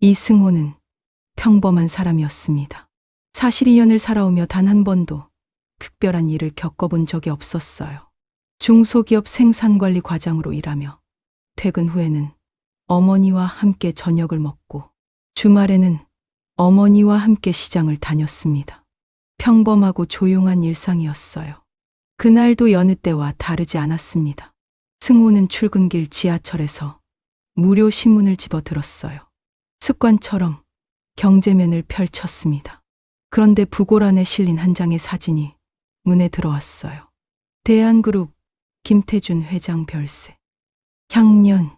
이승호는 평범한 사람이었습니다. 42년을 살아오며 단 한 번도 특별한 일을 겪어본 적이 없었어요. 중소기업 생산관리 과장으로 일하며 퇴근 후에는 어머니와 함께 저녁을 먹고 주말에는 어머니와 함께 시장을 다녔습니다. 평범하고 조용한 일상이었어요. 그날도 여느 때와 다르지 않았습니다. 승호는 출근길 지하철에서 무료 신문을 집어들었어요. 습관처럼 경제면을 펼쳤습니다. 그런데 부고란에 실린 한 장의 사진이 눈에 들어왔어요. 대한그룹 김태준 회장 별세. 향년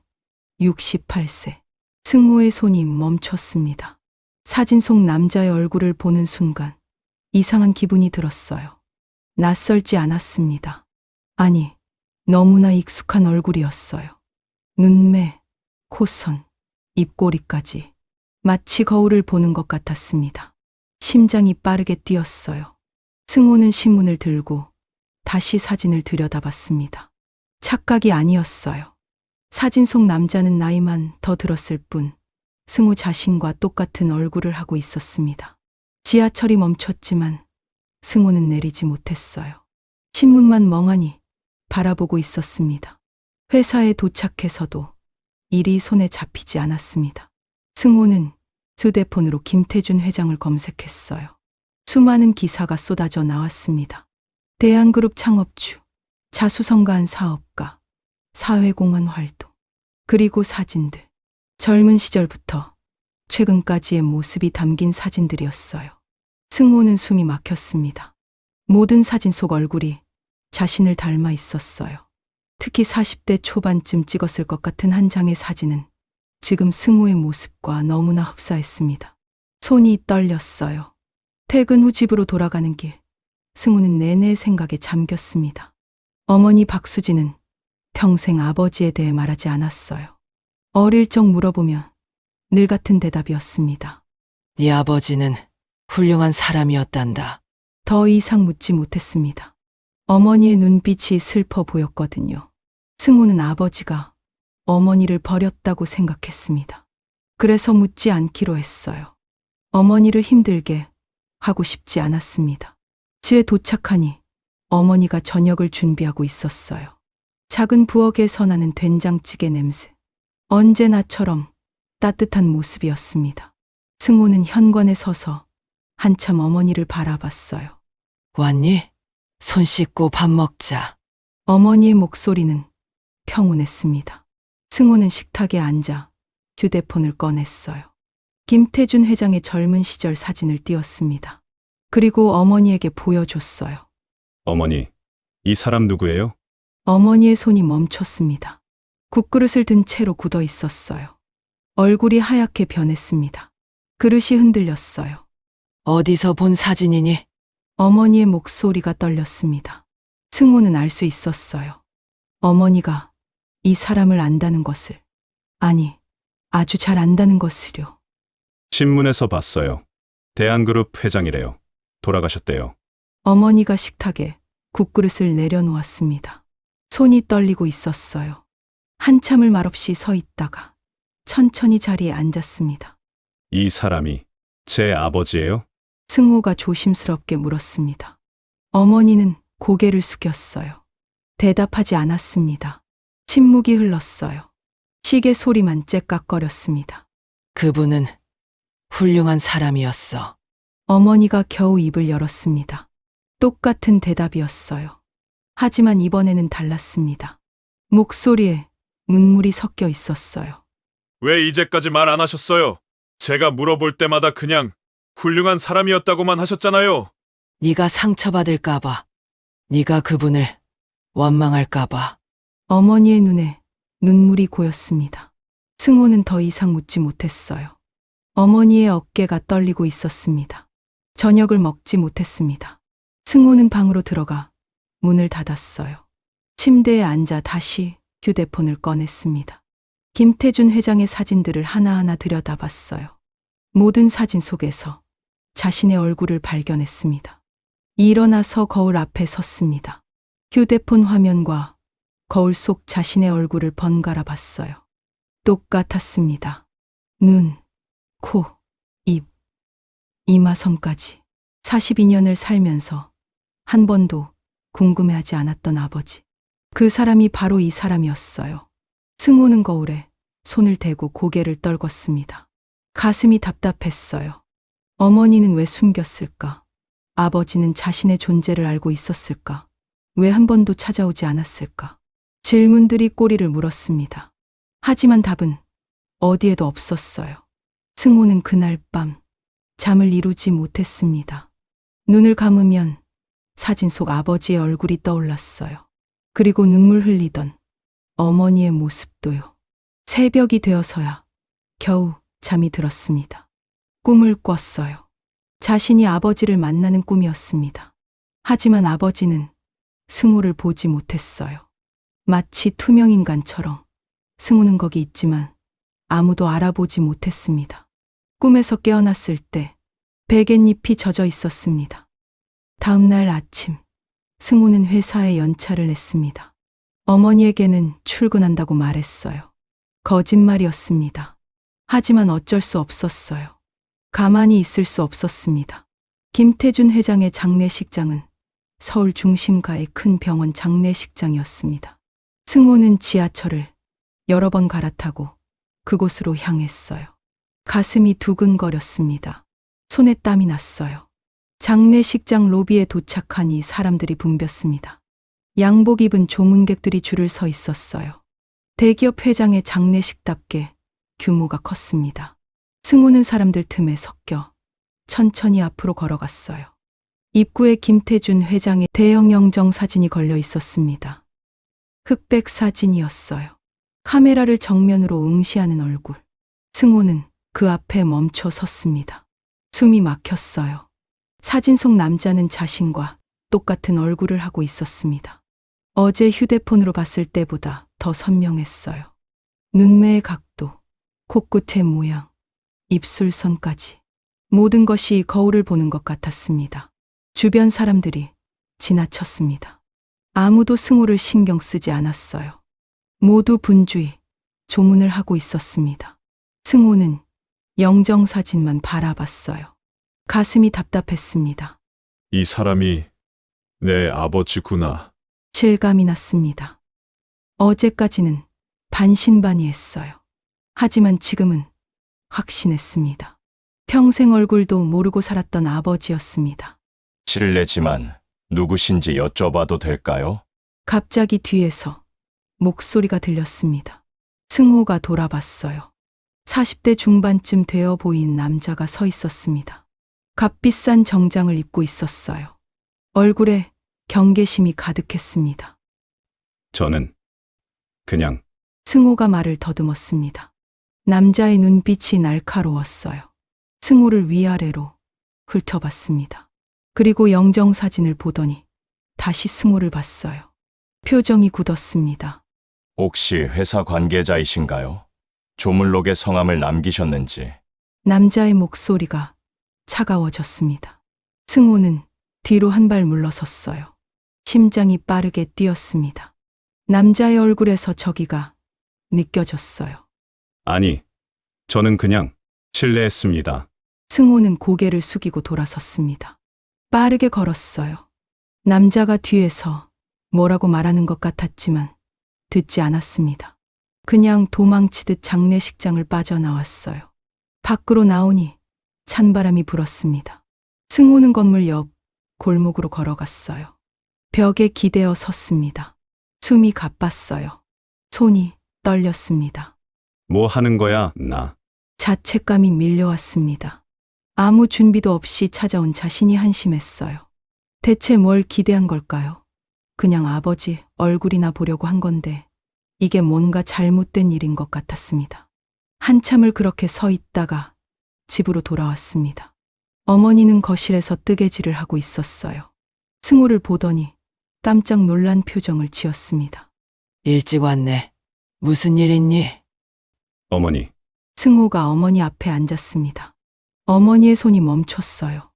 68세. 승호의 손이 멈췄습니다. 사진 속 남자의 얼굴을 보는 순간 이상한 기분이 들었어요. 낯설지 않았습니다. 아니, 너무나 익숙한 얼굴이었어요. 눈매, 콧선, 입꼬리까지 마치 거울을 보는 것 같았습니다. 심장이 빠르게 뛰었어요. 승호는 신문을 들고 다시 사진을 들여다봤습니다. 착각이 아니었어요. 사진 속 남자는 나이만 더 들었을 뿐 승호 자신과 똑같은 얼굴을 하고 있었습니다. 지하철이 멈췄지만 승호는 내리지 못했어요. 신문만 멍하니 바라보고 있었습니다. 회사에 도착해서도 일이 손에 잡히지 않았습니다. 승호는 휴대폰으로 김태준 회장을 검색했어요. 수많은 기사가 쏟아져 나왔습니다. 대한그룹 창업주, 자수성가한 사업가, 사회공헌 활동, 그리고 사진들. 젊은 시절부터 최근까지의 모습이 담긴 사진들이었어요. 승호는 숨이 막혔습니다. 모든 사진 속 얼굴이 자신을 닮아 있었어요. 특히 40대 초반쯤 찍었을 것 같은 한 장의 사진은 지금 승호의 모습과 너무나 흡사했습니다. 손이 떨렸어요. 퇴근 후 집으로 돌아가는 길, 승호는 내내 생각에 잠겼습니다. 어머니 박수진은 평생 아버지에 대해 말하지 않았어요. 어릴 적 물어보면 늘 같은 대답이었습니다. 네 아버지는 훌륭한 사람이었단다. 더 이상 묻지 못했습니다. 어머니의 눈빛이 슬퍼 보였거든요. 승호는 아버지가 어머니를 버렸다고 생각했습니다. 그래서 묻지 않기로 했어요. 어머니를 힘들게 하고 싶지 않았습니다. 집에 도착하니 어머니가 저녁을 준비하고 있었어요. 작은 부엌에서 나는 된장찌개 냄새. 언제나처럼 따뜻한 모습이었습니다. 승호는 현관에 서서 한참 어머니를 바라봤어요. 왔니? 손 씻고 밥 먹자. 어머니의 목소리는 평온했습니다. 승호는 식탁에 앉아 휴대폰을 꺼냈어요. 김태준 회장의 젊은 시절 사진을 띄웠습니다. 그리고 어머니에게 보여줬어요. 어머니, 이 사람 누구예요? 어머니의 손이 멈췄습니다. 국그릇을 든 채로 굳어 있었어요. 얼굴이 하얗게 변했습니다. 그릇이 흔들렸어요. 어디서 본 사진이니? 어머니의 목소리가 떨렸습니다. 승호는 알 수 있었어요. 어머니가 이 사람을 안다는 것을. 아니, 아주 잘 안다는 것을요. 신문에서 봤어요. 대한그룹 회장이래요. 돌아가셨대요. 어머니가 식탁에 국그릇을 내려놓았습니다. 손이 떨리고 있었어요. 한참을 말없이 서 있다가 천천히 자리에 앉았습니다. 이 사람이 제 아버지예요? 승호가 조심스럽게 물었습니다. 어머니는 고개를 숙였어요. 대답하지 않았습니다. 침묵이 흘렀어요. 시계 소리만 째깍거렸습니다. 그분은 훌륭한 사람이었어. 어머니가 겨우 입을 열었습니다. 똑같은 대답이었어요. 하지만 이번에는 달랐습니다. 목소리에 눈물이 섞여 있었어요. 왜 이제까지 말 안 하셨어요? 제가 물어볼 때마다 그냥 훌륭한 사람이었다고만 하셨잖아요. 네가 상처받을까 봐. 네가 그분을 원망할까 봐. 어머니의 눈에 눈물이 고였습니다. 승호는 더 이상 묻지 못했어요. 어머니의 어깨가 떨리고 있었습니다. 저녁을 먹지 못했습니다. 승호는 방으로 들어가 문을 닫았어요. 침대에 앉아 다시 휴대폰을 꺼냈습니다. 김태준 회장의 사진들을 하나하나 들여다봤어요. 모든 사진 속에서 자신의 얼굴을 발견했습니다. 일어나서 거울 앞에 섰습니다. 휴대폰 화면과 거울 속 자신의 얼굴을 번갈아 봤어요. 똑같았습니다. 눈, 돌아와선까지 42년을 살면서 한 번도 궁금해하지 않았던 아버지. 그 사람이 바로 이 사람이었어요. 승호는 거울에 손을 대고 고개를 떨궜습니다. 가슴이 답답했어요. 어머니는 왜 숨겼을까? 아버지는 자신의 존재를 알고 있었을까? 왜 한 번도 찾아오지 않았을까? 질문들이 꼬리를 물었습니다. 하지만 답은 어디에도 없었어요. 승호는 그날 밤 잠을 이루지 못했습니다. 눈을 감으면 사진 속 아버지의 얼굴이 떠올랐어요. 그리고 눈물 흘리던 어머니의 모습도요. 새벽이 되어서야 겨우 잠이 들었습니다. 꿈을 꿨어요. 자신이 아버지를 만나는 꿈이었습니다. 하지만 아버지는 승호를 보지 못했어요. 마치 투명인간처럼 승호는 거기 있지만 아무도 알아보지 못했습니다. 꿈에서 깨어났을 때 베갯잎이 젖어 있었습니다. 다음 날 아침 승호는 회사에 연차를 냈습니다. 어머니에게는 출근한다고 말했어요. 거짓말이었습니다. 하지만 어쩔 수 없었어요. 가만히 있을 수 없었습니다. 김태준 회장의 장례식장은 서울 중심가의 큰 병원 장례식장이었습니다. 승호는 지하철을 여러 번 갈아타고 그곳으로 향했어요. 가슴이 두근거렸습니다. 손에 땀이 났어요. 장례식장 로비에 도착하니 사람들이 붐볐습니다. 양복 입은 조문객들이 줄을 서 있었어요. 대기업 회장의 장례식답게 규모가 컸습니다. 승호는 사람들 틈에 섞여 천천히 앞으로 걸어갔어요. 입구에 김태준 회장의 대형 영정 사진이 걸려 있었습니다. 흑백 사진이었어요. 카메라를 정면으로 응시하는 얼굴. 승호는 그 앞에 멈춰 섰습니다. 숨이 막혔어요. 사진 속 남자는 자신과 똑같은 얼굴을 하고 있었습니다. 어제 휴대폰으로 봤을 때보다 더 선명했어요. 눈매의 각도, 코끝의 모양, 입술선까지. 모든 것이 거울을 보는 것 같았습니다. 주변 사람들이 지나쳤습니다. 아무도 승호를 신경 쓰지 않았어요. 모두 분주히 조문을 하고 있었습니다. 승호는 영정사진만 바라봤어요. 가슴이 답답했습니다. 이 사람이 내 아버지구나. 실감이 났습니다. 어제까지는 반신반의했어요. 하지만 지금은 확신했습니다. 평생 얼굴도 모르고 살았던 아버지였습니다. 실례지만 누구신지 여쭤봐도 될까요? 갑자기 뒤에서 목소리가 들렸습니다. 승호가 돌아봤어요. 40대 중반쯤 되어 보인 남자가 서 있었습니다. 값비싼 정장을 입고 있었어요. 얼굴에 경계심이 가득했습니다. 저는 그냥 승호가 말을 더듬었습니다. 남자의 눈빛이 날카로웠어요. 승호를 위아래로 훑어봤습니다. 그리고 영정사진을 보더니 다시 승호를 봤어요. 표정이 굳었습니다. 혹시 회사 관계자이신가요? 조물록에 성함을 남기셨는지. 남자의 목소리가 차가워졌습니다. 승호는 뒤로 한 발 물러섰어요. 심장이 빠르게 뛰었습니다. 남자의 얼굴에서 저기가 느껴졌어요. 아니, 저는 그냥 실례했습니다. 승호는 고개를 숙이고 돌아섰습니다. 빠르게 걸었어요. 남자가 뒤에서 뭐라고 말하는 것 같았지만 듣지 않았습니다. 그냥 도망치듯 장례식장을 빠져나왔어요. 밖으로 나오니 찬바람이 불었습니다. 승호는 건물 옆 골목으로 걸어갔어요. 벽에 기대어 섰습니다. 숨이 가빴어요. 손이 떨렸습니다. 뭐 하는 거야, 나? 자책감이 밀려왔습니다. 아무 준비도 없이 찾아온 자신이 한심했어요. 대체 뭘 기대한 걸까요? 그냥 아버지 얼굴이나 보려고 한 건데 이게 뭔가 잘못된 일인 것 같았습니다. 한참을 그렇게 서 있다가 집으로 돌아왔습니다. 어머니는 거실에서 뜨개질을 하고 있었어요. 승호를 보더니 깜짝 놀란 표정을 지었습니다. 일찍 왔네. 무슨 일 있니? 어머니, 승호가 어머니 앞에 앉았습니다. 어머니의 손이 멈췄어요.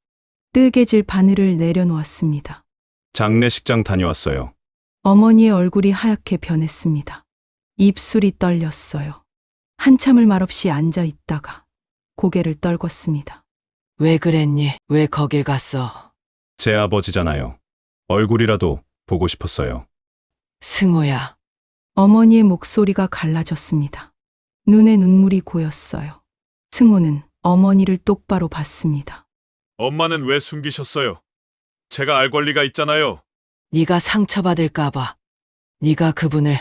뜨개질 바늘을 내려놓았습니다. 장례식장 다녀왔어요. 어머니의 얼굴이 하얗게 변했습니다. 입술이 떨렸어요. 한참을 말없이 앉아 있다가 고개를 떨궜습니다. 왜 그랬니? 왜 거길 갔어? 제 아버지잖아요. 얼굴이라도 보고 싶었어요. 승호야, 어머니의 목소리가 갈라졌습니다. 눈에 눈물이 고였어요. 승호는 어머니를 똑바로 봤습니다. 엄마는 왜 숨기셨어요? 제가 알 권리가 있잖아요. 네가 상처받을까봐, 네가 그분을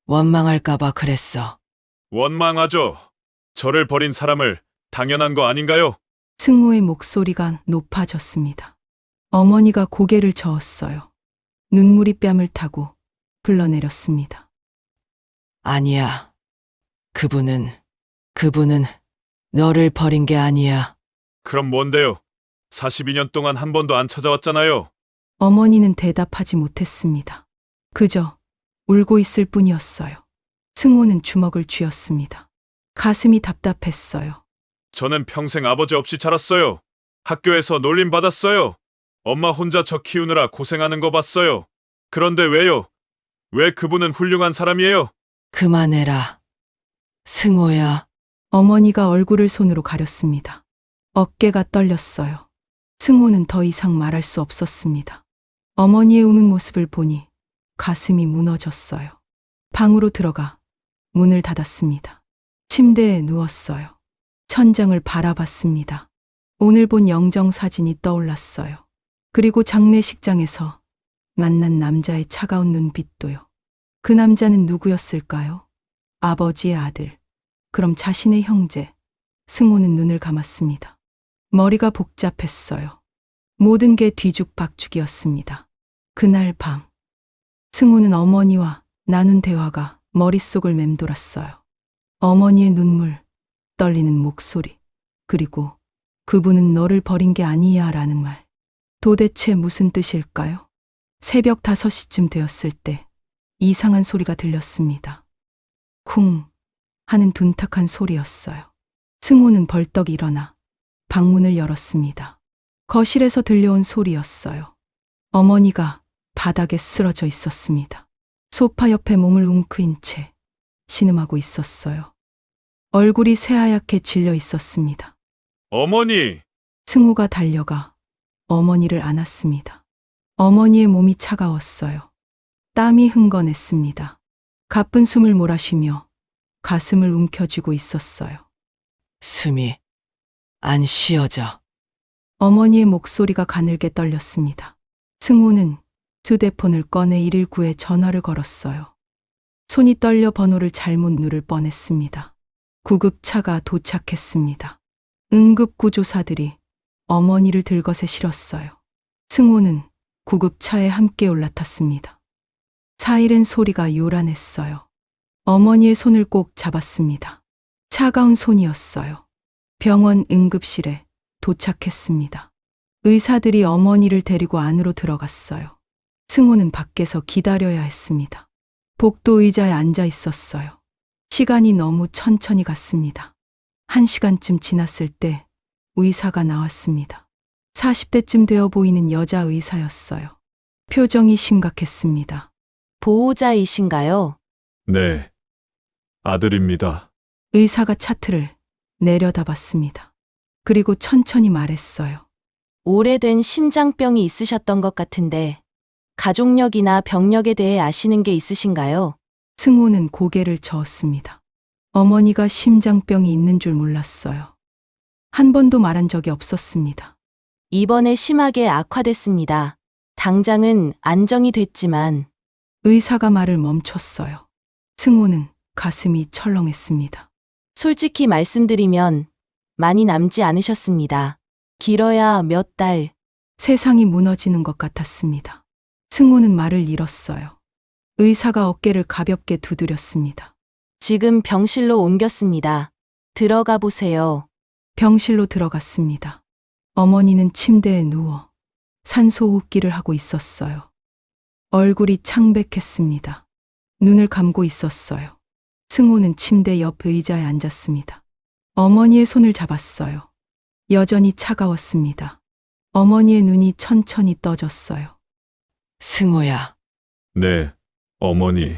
원망할까봐 그랬어. 원망하죠. 저를 버린 사람을 당연한 거 아닌가요? 승호의 목소리가 높아졌습니다. 어머니가 고개를 저었어요. 눈물이 뺨을 타고 흘러내렸습니다. 아니야. 그분은 너를 버린 게 아니야. 그럼 뭔데요? 42년 동안 한 번도 안 찾아왔잖아요. 어머니는 대답하지 못했습니다. 그저 울고 있을 뿐이었어요. 승호는 주먹을 쥐었습니다. 가슴이 답답했어요. 저는 평생 아버지 없이 자랐어요. 학교에서 놀림 받았어요. 엄마 혼자 저 키우느라 고생하는 거 봤어요. 그런데 왜요? 왜 그분은 훌륭한 사람이에요? 그만해라. 승호야, 어머니가 얼굴을 손으로 가렸습니다. 어깨가 떨렸어요. 승호는 더 이상 말할 수 없었습니다. 어머니의 우는 모습을 보니 가슴이 무너졌어요. 방으로 들어가 문을 닫았습니다. 침대에 누웠어요. 천장을 바라봤습니다. 오늘 본 영정 사진이 떠올랐어요. 그리고 장례식장에서 만난 남자의 차가운 눈빛도요. 그 남자는 누구였을까요? 아버지의 아들. 그럼 자신의 형제. 승호는 눈을 감았습니다. 머리가 복잡했어요. 모든 게 뒤죽박죽이었습니다. 그날 밤, 승호는 어머니와 나눈 대화가 머릿속을 맴돌았어요. 어머니의 눈물, 떨리는 목소리, 그리고 그분은 너를 버린 게 아니야 라는 말. 도대체 무슨 뜻일까요? 새벽 5시쯤 되었을 때 이상한 소리가 들렸습니다. 쿵 하는 둔탁한 소리였어요. 승호는 벌떡 일어나 방문을 열었습니다. 거실에서 들려온 소리였어요. 어머니가 바닥에 쓰러져 있었습니다. 소파 옆에 몸을 웅크린 채 신음하고 있었어요. 얼굴이 새하얗게 질려 있었습니다. 어머니! 승호가 달려가 어머니를 안았습니다. 어머니의 몸이 차가웠어요. 땀이 흥건했습니다. 가쁜 숨을 몰아쉬며 가슴을 움켜쥐고 있었어요. 숨이 안 쉬어져. 어머니의 목소리가 가늘게 떨렸습니다. 승호는 휴대폰을 꺼내 119에 전화를 걸었어요. 손이 떨려 번호를 잘못 누를 뻔했습니다. 구급차가 도착했습니다. 응급구조사들이 어머니를 들것에 실었어요. 승호는 구급차에 함께 올라탔습니다. 사이렌 소리가 요란했어요. 어머니의 손을 꼭 잡았습니다. 차가운 손이었어요. 병원 응급실에 도착했습니다. 의사들이 어머니를 데리고 안으로 들어갔어요. 승호는 밖에서 기다려야 했습니다. 복도 의자에 앉아 있었어요. 시간이 너무 천천히 갔습니다. 1시간쯤 지났을 때 의사가 나왔습니다. 40대쯤 되어 보이는 여자 의사였어요. 표정이 심각했습니다. 보호자이신가요? 네. 아들입니다. 의사가 차트를 내려다봤습니다. 그리고 천천히 말했어요. 오래된 심장병이 있으셨던 것 같은데 가족력이나 병력에 대해 아시는 게 있으신가요? 승호는 고개를 저었습니다. 어머니가 심장병이 있는 줄 몰랐어요. 한 번도 말한 적이 없었습니다. 이번에 심하게 악화됐습니다. 당장은 안정이 됐지만 의사가 말을 멈췄어요. 승호는 가슴이 철렁했습니다. 솔직히 말씀드리면 많이 남지 않으셨습니다. 길어야 몇 달. 세상이 무너지는 것 같았습니다. 승호는 말을 잃었어요. 의사가 어깨를 가볍게 두드렸습니다. 지금 병실로 옮겼습니다. 들어가 보세요. 병실로 들어갔습니다. 어머니는 침대에 누워 산소호흡기를 하고 있었어요. 얼굴이 창백했습니다. 눈을 감고 있었어요. 승호는 침대 옆 의자에 앉았습니다. 어머니의 손을 잡았어요. 여전히 차가웠습니다. 어머니의 눈이 천천히 떠졌어요. 승호야, 네, 어머니.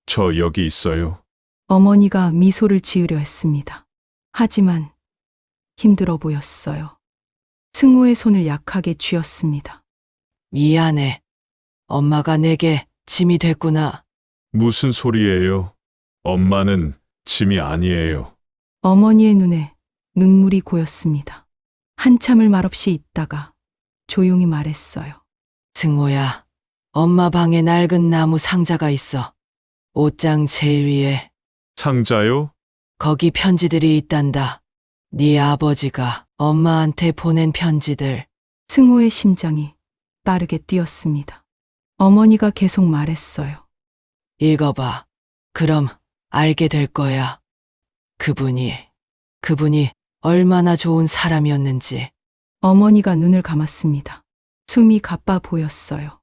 저 여기 있어요. 어머니가 미소를 지으려 했습니다. 하지만 힘들어 보였어요. 승호의 손을 약하게 쥐었습니다. 미안해. 엄마가 내게 짐이 됐구나. 무슨 소리예요? 엄마는 짐이 아니에요. 어머니의 눈에 눈물이 고였습니다. 한참을 말없이 있다가 조용히 말했어요. 승호야, 엄마 방에 낡은 나무 상자가 있어. 옷장 제일 위에. 상자요? 거기 편지들이 있단다. 네 아버지가 엄마한테 보낸 편지들. 승호의 심장이 빠르게 뛰었습니다. 어머니가 계속 말했어요. 읽어봐. 그럼 알게 될 거야. 그분이 얼마나 좋은 사람이었는지. 어머니가 눈을 감았습니다. 숨이 가빠 보였어요.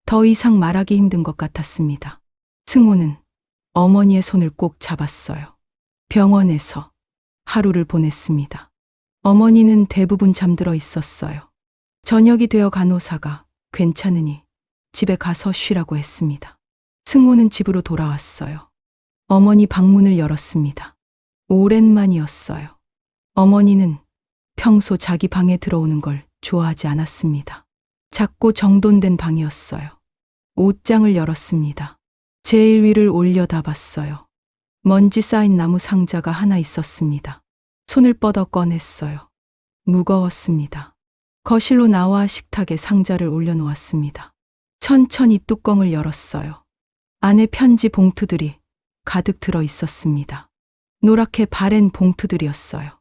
더 이상 말하기 힘든 것 같았습니다. 승호는 어머니의 손을 꼭 잡았어요. 병원에서 하루를 보냈습니다. 어머니는 대부분 잠들어 있었어요. 저녁이 되어 간호사가 괜찮으니 집에 가서 쉬라고 했습니다. 승호는 집으로 돌아왔어요. 어머니 방문을 열었습니다. 오랜만이었어요. 어머니는 평소 자기 방에 들어오는 걸 좋아하지 않았습니다. 작고 정돈된 방이었어요. 옷장을 열었습니다. 제일 위를 올려다봤어요. 먼지 쌓인 나무 상자가 하나 있었습니다. 손을 뻗어 꺼냈어요. 무거웠습니다. 거실로 나와 식탁에 상자를 올려놓았습니다. 천천히 뚜껑을 열었어요. 안에 편지 봉투들이 가득 들어 있었습니다. 노랗게 바랜 봉투들이었어요.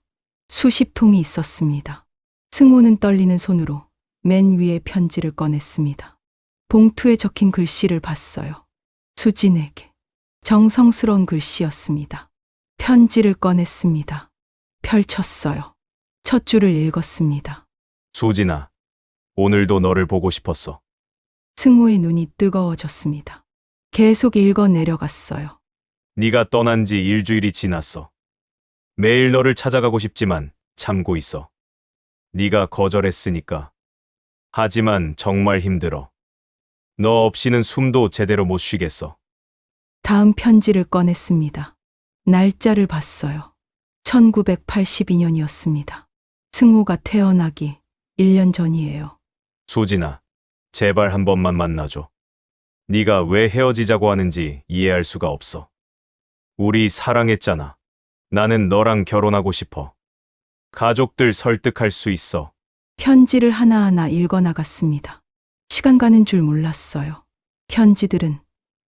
수십 통이 있었습니다. 승호는 떨리는 손으로 맨 위에 편지를 꺼냈습니다. 봉투에 적힌 글씨를 봤어요. 수진에게. 정성스러운 글씨였습니다. 편지를 꺼냈습니다. 펼쳤어요. 첫 줄을 읽었습니다. 수진아, 오늘도 너를 보고 싶었어. 승호의 눈이 뜨거워졌습니다. 계속 읽어 내려갔어요. 네가 떠난 지 일주일이 지났어. 매일 너를 찾아가고 싶지만 참고 있어. 네가 거절했으니까. 하지만 정말 힘들어. 너 없이는 숨도 제대로 못 쉬겠어. 다음 편지를 꺼냈습니다. 날짜를 봤어요. 1982년이었습니다. 승호가 태어나기 1년 전이에요. 수진아, 제발 한 번만 만나줘. 네가 왜 헤어지자고 하는지 이해할 수가 없어. 우리 사랑했잖아. 나는 너랑 결혼하고 싶어. 가족들 설득할 수 있어. 편지를 하나하나 읽어나갔습니다. 시간 가는 줄 몰랐어요. 편지들은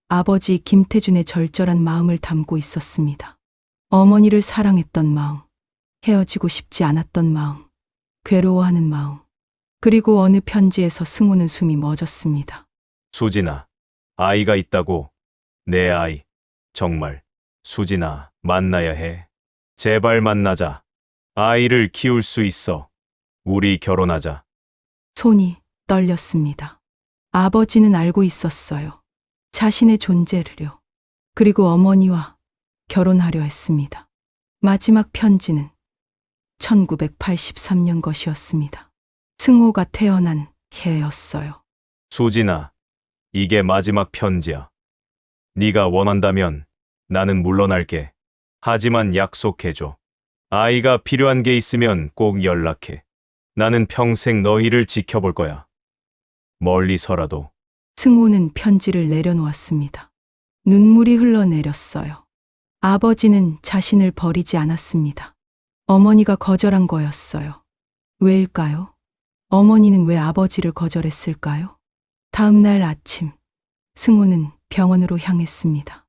아버지 김태준의 절절한 마음을 담고 있었습니다. 어머니를 사랑했던 마음, 헤어지고 싶지 않았던 마음, 괴로워하는 마음. 그리고 어느 편지에서 승호는 숨이 멎었습니다. 수진아, 아이가 있다고. 내 아이. 정말. 수진아, 만나야 해. 제발 만나자. 아이를 키울 수 있어. 우리 결혼하자. 손이 떨렸습니다. 아버지는 알고 있었어요. 자신의 존재를요. 그리고 어머니와 결혼하려 했습니다. 마지막 편지는 1983년 것이었습니다. 승호가 태어난 해였어요. 수진아, 이게 마지막 편지야. 네가 원한다면 나는 물러날게. 하지만 약속해줘. 아이가 필요한 게 있으면 꼭 연락해. 나는 평생 너희를 지켜볼 거야. 멀리서라도. 승호는 편지를 내려놓았습니다. 눈물이 흘러내렸어요. 아버지는 자신을 버리지 않았습니다. 어머니가 거절한 거였어요. 왜일까요? 어머니는 왜 아버지를 거절했을까요? 다음 날 아침, 승호는 병원으로 향했습니다.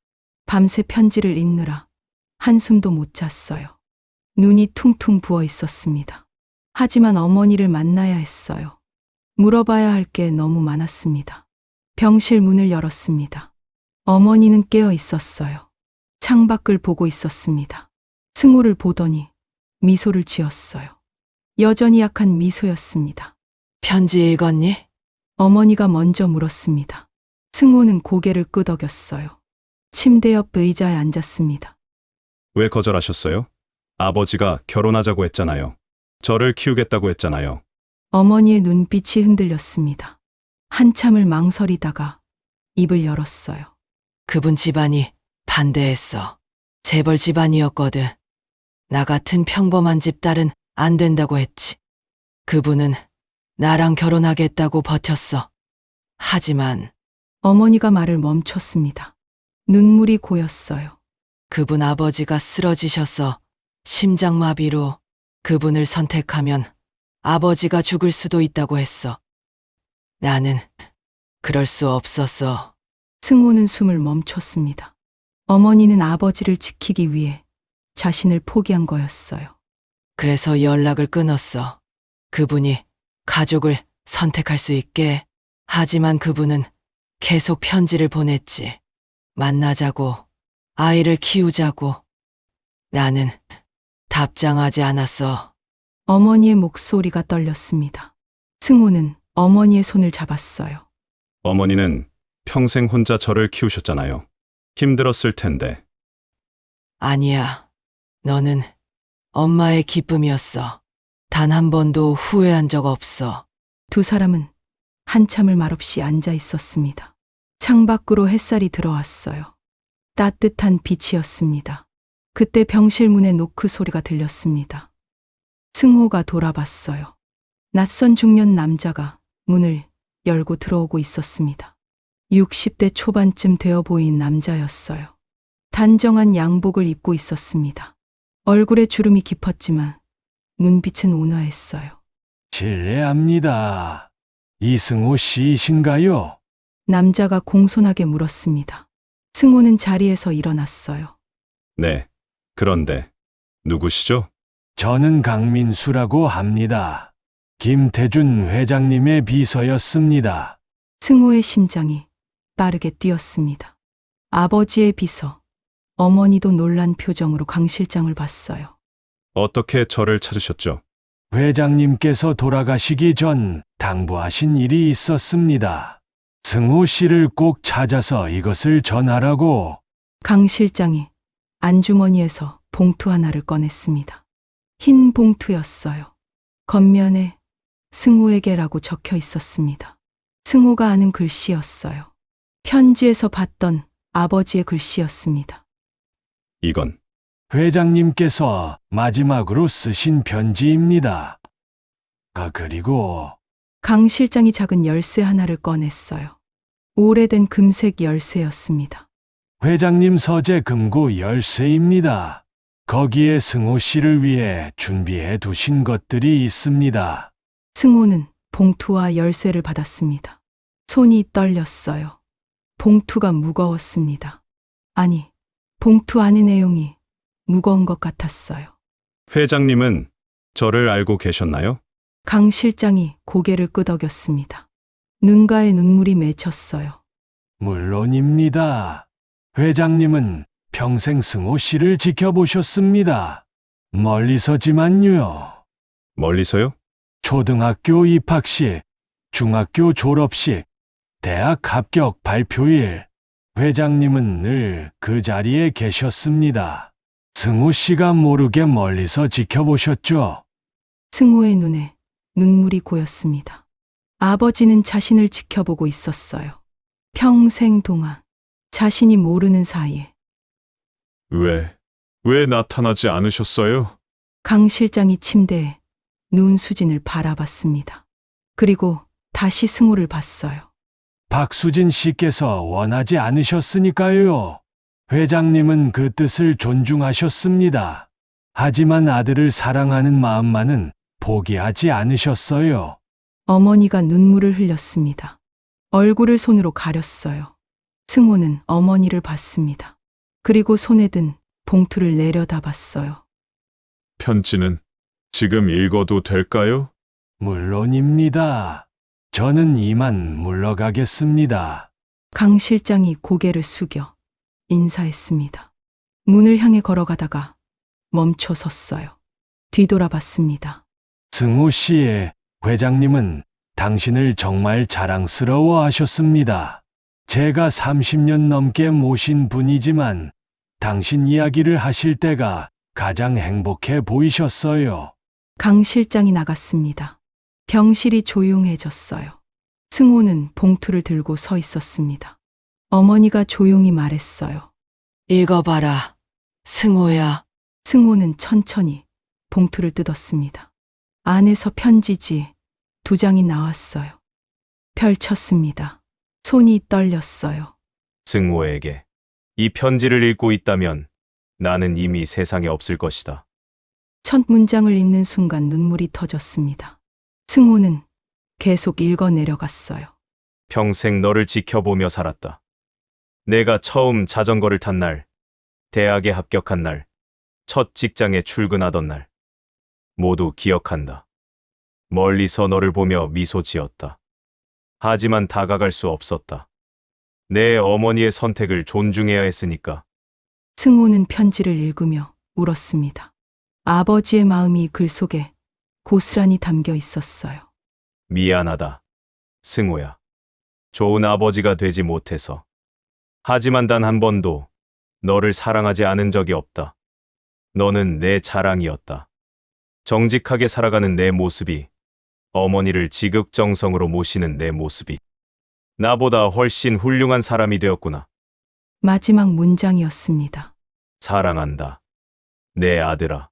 밤새 편지를 읽느라 한숨도 못 잤어요. 눈이 퉁퉁 부어 있었습니다. 하지만 어머니를 만나야 했어요. 물어봐야 할 게 너무 많았습니다. 병실 문을 열었습니다. 어머니는 깨어 있었어요. 창밖을 보고 있었습니다. 승호를 보더니 미소를 지었어요. 여전히 약한 미소였습니다. 편지 읽었니? 어머니가 먼저 물었습니다. 승호는 고개를 끄덕였어요. 침대 옆 의자에 앉았습니다. 왜 거절하셨어요? 아버지가 결혼하자고 했잖아요. 저를 키우겠다고 했잖아요. 어머니의 눈빛이 흔들렸습니다. 한참을 망설이다가 입을 열었어요. 그분 집안이 반대했어. 재벌 집안이었거든. 나 같은 평범한 집 딸은 안 된다고 했지. 그분은 나랑 결혼하겠다고 버텼어. 하지만 어머니가 말을 멈췄습니다. 눈물이 고였어요. 그분 아버지가 쓰러지셔서 심장마비로 그분을 선택하면 아버지가 죽을 수도 있다고 했어. 나는 그럴 수 없었어. 승호는 숨을 멈췄습니다. 어머니는 아버지를 지키기 위해 자신을 포기한 거였어요. 그래서 연락을 끊었어. 그분이 가족을 선택할 수 있게. 하지만 그분은 계속 편지를 보냈지. 만나자고, 아이를 키우자고. 나는 답장하지 않았어. 어머니의 목소리가 떨렸습니다. 승호는 어머니의 손을 잡았어요. 어머니는 평생 혼자 저를 키우셨잖아요. 힘들었을 텐데. 아니야. 너는 엄마의 기쁨이었어. 단 한 번도 후회한 적 없어. 두 사람은 한참을 말없이 앉아 있었습니다. 창밖으로 햇살이 들어왔어요. 따뜻한 빛이었습니다. 그때 병실 문에 노크 소리가 들렸습니다. 승호가 돌아봤어요. 낯선 중년 남자가 문을 열고 들어오고 있었습니다. 60대 초반쯤 되어 보인 남자였어요. 단정한 양복을 입고 있었습니다. 얼굴에 주름이 깊었지만 눈빛은 온화했어요. 실례합니다. 이승호 씨이신가요? 남자가 공손하게 물었습니다. 승호는 자리에서 일어났어요. 네. 그런데 누구시죠? 저는 강민수라고 합니다. 김태준 회장님의 비서였습니다. 승호의 심장이 빠르게 뛰었습니다. 아버지의 비서, 어머니도 놀란 표정으로 강 실장을 봤어요. 어떻게 저를 찾으셨죠? 회장님께서 돌아가시기 전 당부하신 일이 있었습니다. 승호 씨를 꼭 찾아서 이것을 전하라고. 강 실장이 안주머니에서 봉투 하나를 꺼냈습니다. 흰 봉투였어요. 겉면에 승호에게라고 적혀 있었습니다. 승호가 아는 글씨였어요. 편지에서 봤던 아버지의 글씨였습니다. 이건 회장님께서 마지막으로 쓰신 편지입니다. 그리고 강 실장이 작은 열쇠 하나를 꺼냈어요. 오래된 금색 열쇠였습니다. 회장님 서재 금고 열쇠입니다. 거기에 승호 씨를 위해 준비해 두신 것들이 있습니다. 승호는 봉투와 열쇠를 받았습니다. 손이 떨렸어요. 봉투가 무거웠습니다. 아니, 봉투 안의 내용이 무거운 것 같았어요. 회장님은 저를 알고 계셨나요? 강 실장이 고개를 끄덕였습니다. 눈가에 눈물이 맺혔어요. 물론입니다. 회장님은 평생 승호 씨를 지켜보셨습니다. 멀리서지만요. 멀리서요? 초등학교 입학식, 중학교 졸업식, 대학 합격 발표일, 회장님은 늘 그 자리에 계셨습니다. 승호 씨가 모르게 멀리서 지켜보셨죠. 승호의 눈에 눈물이 고였습니다. 아버지는 자신을 지켜보고 있었어요. 평생 동안 자신이 모르는 사이에. 왜 나타나지 않으셨어요? 강 실장이 침대에 누운 수진을 바라봤습니다. 그리고 다시 승호를 봤어요. 박수진 씨께서 원하지 않으셨으니까요. 회장님은 그 뜻을 존중하셨습니다. 하지만 아들을 사랑하는 마음만은 포기하지 않으셨어요. 어머니가 눈물을 흘렸습니다. 얼굴을 손으로 가렸어요. 승호는 어머니를 봤습니다. 그리고 손에 든 봉투를 내려다봤어요. 편지는 지금 읽어도 될까요? 물론입니다. 저는 이만 물러가겠습니다. 강 실장이 고개를 숙여 인사했습니다. 문을 향해 걸어가다가 멈춰 섰어요. 뒤돌아봤습니다. 승호 씨의 회장님은 당신을 정말 자랑스러워 하셨습니다. 제가 30년 넘게 모신 분이지만 당신 이야기를 하실 때가 가장 행복해 보이셨어요. 강 실장이 나갔습니다. 병실이 조용해졌어요. 승호는 봉투를 들고 서 있었습니다. 어머니가 조용히 말했어요. 읽어봐라. 승호야. 승호는 천천히 봉투를 뜯었습니다. 안에서 편지지 2장이 나왔어요. 펼쳤습니다. 손이 떨렸어요. 승호에게 이 편지를 읽고 있다면 나는 이미 세상에 없을 것이다. 첫 문장을 읽는 순간 눈물이 터졌습니다. 승호는 계속 읽어 내려갔어요. 평생 너를 지켜보며 살았다. 내가 처음 자전거를 탄 날, 대학에 합격한 날, 첫 직장에 출근하던 날, 모두 기억한다. 멀리서 너를 보며 미소 지었다. 하지만 다가갈 수 없었다. 내 어머니의 선택을 존중해야 했으니까. 승호는 편지를 읽으며 울었습니다. 아버지의 마음이 글 속에 고스란히 담겨 있었어요. 미안하다. 승호야. 좋은 아버지가 되지 못해서. 하지만 단 한 번도 너를 사랑하지 않은 적이 없다. 너는 내 자랑이었다. 정직하게 살아가는 내 모습이, 어머니를 지극정성으로 모시는 내 모습이 나보다 훨씬 훌륭한 사람이 되었구나. 마지막 문장이었습니다. 사랑한다. 내 아들아.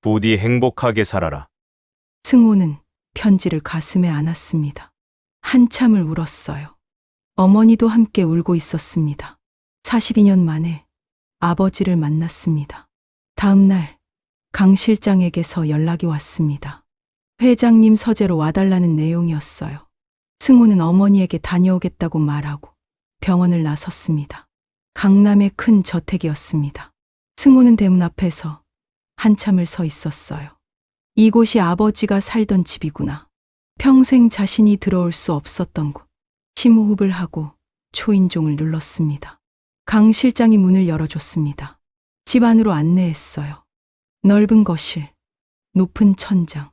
부디 행복하게 살아라. 승호는 편지를 가슴에 안았습니다. 한참을 울었어요. 어머니도 함께 울고 있었습니다. 42년 만에 아버지를 만났습니다. 다음 날 강 실장에게서 연락이 왔습니다. 회장님 서재로 와달라는 내용이었어요. 승호는 어머니에게 다녀오겠다고 말하고 병원을 나섰습니다. 강남의 큰 저택이었습니다. 승호는 대문 앞에서 한참을 서 있었어요. 이곳이 아버지가 살던 집이구나. 평생 자신이 들어올 수 없었던 곳. 심호흡을 하고 초인종을 눌렀습니다. 강 실장이 문을 열어줬습니다. 집 안으로 안내했어요. 넓은 거실, 높은 천장,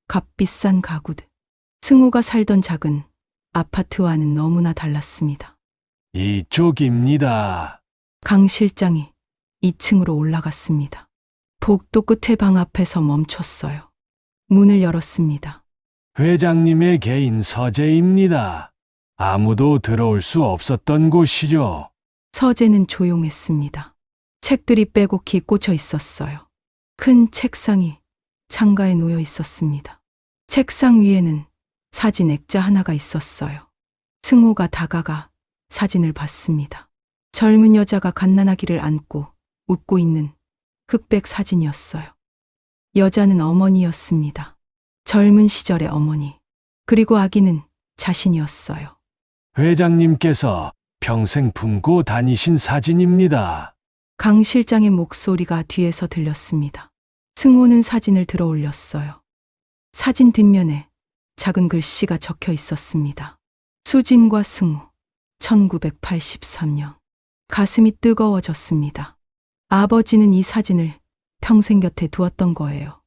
값비싼 가구들. 승호가 살던 작은 아파트와는 너무나 달랐습니다. 이쪽입니다. 강 실장이 2층으로 올라갔습니다. 복도 끝에 방 앞에서 멈췄어요. 문을 열었습니다. 회장님의 개인 서재입니다. 아무도 들어올 수 없었던 곳이죠. 서재는 조용했습니다. 책들이 빼곡히 꽂혀 있었어요. 큰 책상이 창가에 놓여 있었습니다. 책상 위에는 사진 액자 하나가 있었어요. 승호가 다가가 사진을 봤습니다. 젊은 여자가 갓난아기를 안고 웃고 있는 흑백 사진이었어요. 여자는 어머니였습니다. 젊은 시절의 어머니. 그리고 아기는 자신이었어요. 회장님께서 평생 품고 다니신 사진입니다. 강 실장의 목소리가 뒤에서 들렸습니다. 승호는 사진을 들어 올렸어요. 사진 뒷면에 작은 글씨가 적혀 있었습니다. 수진과 승호, 1983년. 가슴이 뜨거워졌습니다. 아버지는 이 사진을 평생 곁에 두었던 거예요.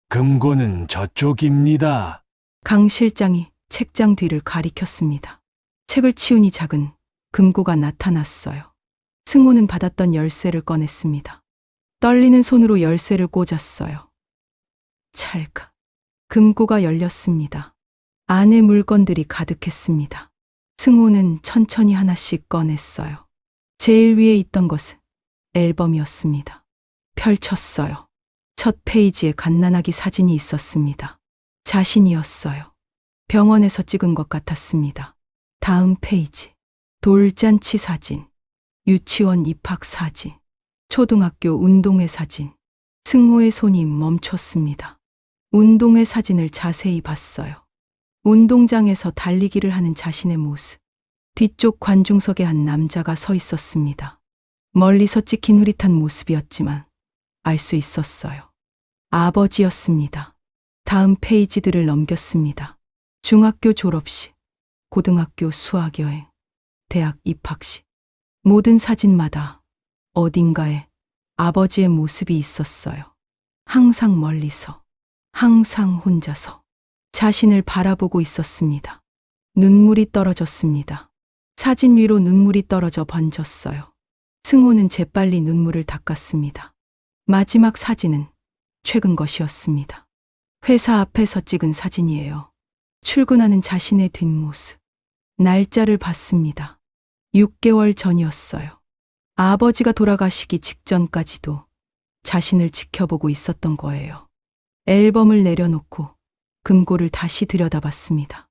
금고는 저쪽입니다. 강 실장이 책장 뒤를 가리켰습니다. 책을 치우니 작은 금고가 나타났어요. 승호는 받았던 열쇠를 꺼냈습니다. 떨리는 손으로 열쇠를 꽂았어요. 찰칵. 금고가 열렸습니다. 안에 물건들이 가득했습니다. 승호는 천천히 하나씩 꺼냈어요. 제일 위에 있던 것은 앨범이었습니다. 펼쳤어요. 첫 페이지에 갓난아기 사진이 있었습니다. 자신이었어요. 병원에서 찍은 것 같았습니다. 다음 페이지. 돌잔치 사진. 유치원 입학 사진. 초등학교 운동회 사진. 승호의 손이 멈췄습니다. 운동회 사진을 자세히 봤어요. 운동장에서 달리기를 하는 자신의 모습. 뒤쪽 관중석에 한 남자가 서 있었습니다. 멀리서 찍힌 흐릿한 모습이었지만 알 수 있었어요. 아버지였습니다. 다음 페이지들을 넘겼습니다. 중학교 졸업식, 고등학교 수학여행, 대학 입학식. 모든 사진마다 어딘가에 아버지의 모습이 있었어요. 항상 멀리서, 항상 혼자서 자신을 바라보고 있었습니다. 눈물이 떨어졌습니다. 사진 위로 눈물이 떨어져 번졌어요. 승호는 재빨리 눈물을 닦았습니다. 마지막 사진은 최근 것이었습니다. 회사 앞에서 찍은 사진이에요. 출근하는 자신의 뒷모습. 날짜를 봤습니다. 6개월 전이었어요. 아버지가 돌아가시기 직전까지도 자신을 지켜보고 있었던 거예요. 앨범을 내려놓고 금고를 다시 들여다봤습니다.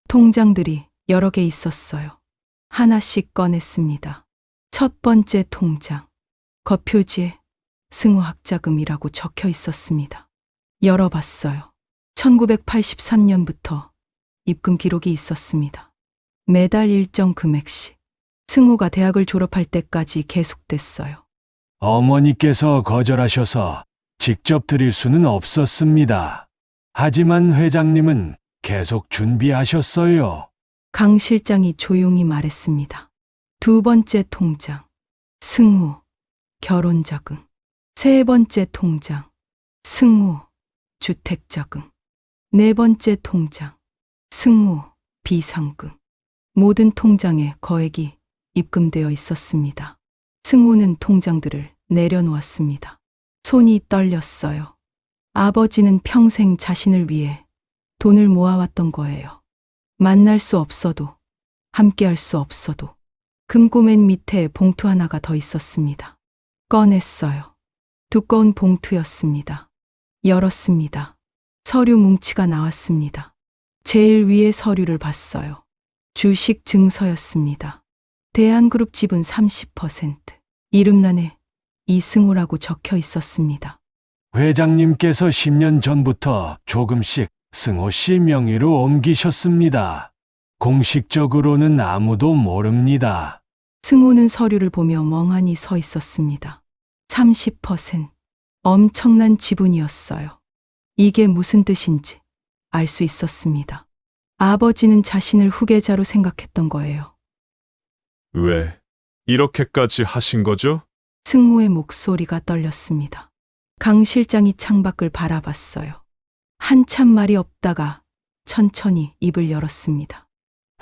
통장들이 여러 개 있었어요. 하나씩 꺼냈습니다. 첫 번째 통장. 겉표지에 승호학자금이라고 적혀 있었습니다. 열어봤어요. 1983년부터 입금 기록이 있었습니다. 매달 일정 금액씩. 승호가 대학을 졸업할 때까지 계속됐어요. 어머니께서 거절하셔서 직접 드릴 수는 없었습니다. 하지만 회장님은 계속 준비하셨어요. 강 실장이 조용히 말했습니다. 두 번째 통장. 승호 결혼자금. 세 번째 통장. 승호 주택자금. 네 번째 통장. 승호 비상금. 모든 통장에 거액이 입금되어 있었습니다. 승호는 통장들을 내려놓았습니다. 손이 떨렸어요. 아버지는 평생 자신을 위해 돈을 모아왔던 거예요. 만날 수 없어도, 함께할 수 없어도. 금고 맨 밑에 봉투 하나가 더 있었습니다. 꺼냈어요. 두꺼운 봉투였습니다. 열었습니다. 서류 뭉치가 나왔습니다. 제일 위에 서류를 봤어요. 주식 증서였습니다. 대한그룹 지분 30%. 이름란에 이승호라고 적혀 있었습니다. 회장님께서 10년 전부터 조금씩 승호 씨 명의로 옮기셨습니다. 공식적으로는 아무도 모릅니다. 승호는 서류를 보며 멍하니 서 있었습니다. 30%. 엄청난 지분이었어요. 이게 무슨 뜻인지 알 수 있었습니다. 아버지는 자신을 후계자로 생각했던 거예요. 왜 이렇게까지 하신 거죠? 승호의 목소리가 떨렸습니다. 강 실장이 창밖을 바라봤어요. 한참 말이 없다가 천천히 입을 열었습니다.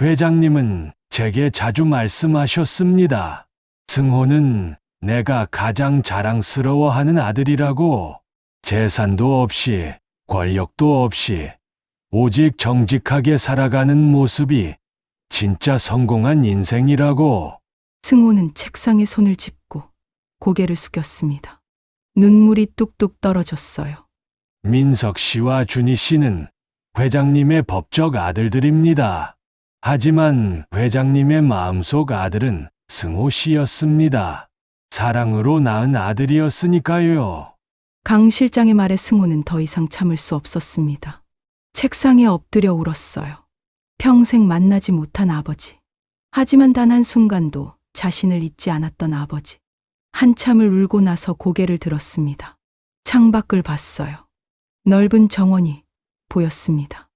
회장님은 제게 자주 말씀하셨습니다. 승호는 내가 가장 자랑스러워하는 아들이라고. 재산도 없이 권력도 없이 오직 정직하게 살아가는 모습이 진짜 성공한 인생이라고. 승호는 책상에 손을 짚고 고개를 숙였습니다. 눈물이 뚝뚝 떨어졌어요. 민석 씨와 준희 씨는 회장님의 법적 아들들입니다. 하지만 회장님의 마음속 아들은 승호 씨였습니다. 사랑으로 낳은 아들이었으니까요. 강 실장의 말에 승호는 더 이상 참을 수 없었습니다. 책상에 엎드려 울었어요. 평생 만나지 못한 아버지. 하지만 단 한순간도 자신을 잊지 않았던 아버지. 한참을 울고 나서 고개를 들었습니다. 창밖을 봤어요. 넓은 정원이 보였습니다.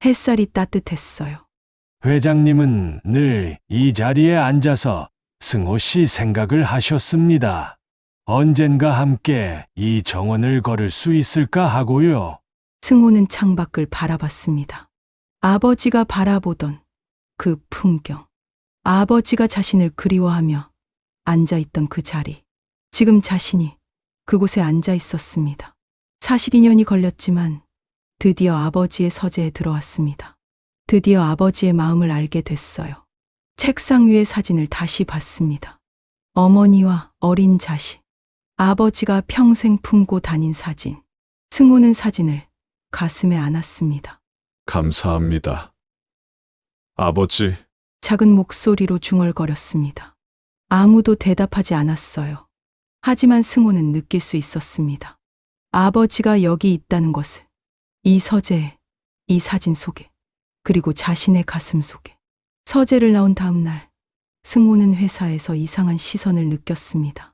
햇살이 따뜻했어요. 회장님은 늘 이 자리에 앉아서 승호 씨 생각을 하셨습니다. 언젠가 함께 이 정원을 걸을 수 있을까 하고요. 승호는 창밖을 바라봤습니다. 아버지가 바라보던 그 풍경. 아버지가 자신을 그리워하며 앉아있던 그 자리. 지금 자신이 그곳에 앉아 있었습니다. 42년이 걸렸지만 드디어 아버지의 서재에 들어왔습니다. 드디어 아버지의 마음을 알게 됐어요. 책상 위의 사진을 다시 봤습니다. 어머니와 어린 자식. 아버지가 평생 품고 다닌 사진. 승호는 사진을 가슴에 안았습니다. 감사합니다. 아버지, 작은 목소리로 중얼거렸습니다. 아무도 대답하지 않았어요. 하지만 승호는 느낄 수 있었습니다. 아버지가 여기 있다는 것을. 이 서재에, 이 사진 속에, 그리고 자신의 가슴 속에. 서재를 나온 다음 날, 승호는 회사에서 이상한 시선을 느꼈습니다.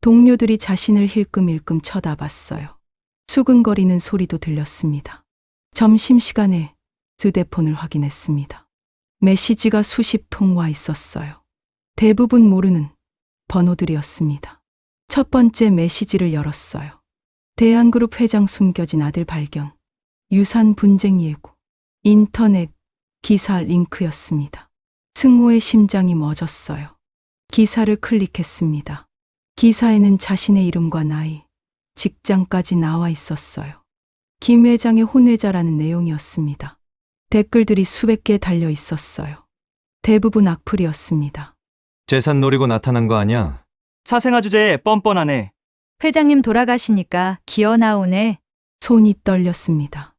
동료들이 자신을 힐끔힐끔 쳐다봤어요. 수근거리는 소리도 들렸습니다. 점심시간에 휴대폰을 확인했습니다. 메시지가 수십 통 와 있었어요. 대부분 모르는 번호들이었습니다. 첫 번째 메시지를 열었어요. 대한그룹 회장 숨겨진 아들 발견. 유산 분쟁 예고. 인터넷 기사 링크였습니다. 승호의 심장이 멎었어요. 기사를 클릭했습니다. 기사에는 자신의 이름과 나이, 직장까지 나와 있었어요. 김 회장의 혼외자라는 내용이었습니다. 댓글들이 수백 개 달려 있었어요. 대부분 악플이었습니다. 재산 노리고 나타난 거 아니야? 사생아 주제에 뻔뻔하네. 회장님 돌아가시니까 기어 나오네. 손이 떨렸습니다.